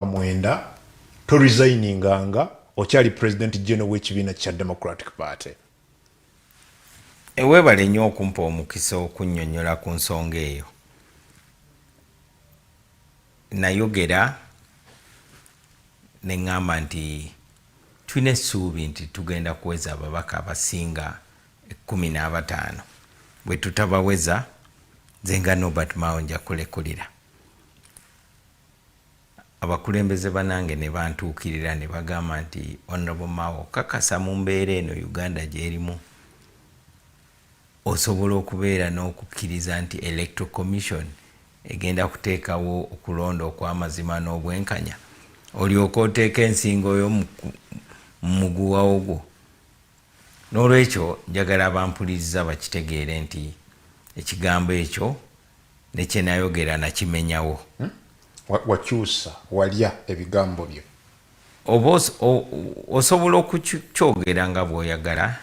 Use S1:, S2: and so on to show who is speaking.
S1: mwenda to resigning okyali president general w'ekibiina kya Democratic Party.
S2: Weebale nnyo okumpa omukisa okunnyonnyola ku nsonga eyo. Nayogera ne ŋŋamba nti tulina essuubi nti tugenda kuweza ababaka abasinga 15. Bwe tutabaweza nze nga Hon Mao nja kulekulira. Abakulembeze banange ne bantuukirira ne bagamba nti Hon Mao kakasa mu mbeera eno Uganda gy'erimu osobola okubeera n'okukkiriza nti Electoral Commission egenda kuteekawo okulonda okw'amazima n'obwenkanya olyoka oteeka ensingo yo mu muguwa ogwo. N'olwekyo njagala abampuliriza bakitegeere nti ekigambo ekyo ne kye nayogera nakimenyawo.
S1: Wakyusa walya ebigambo byo
S2: osobola okukyogera nga bw'oyagala.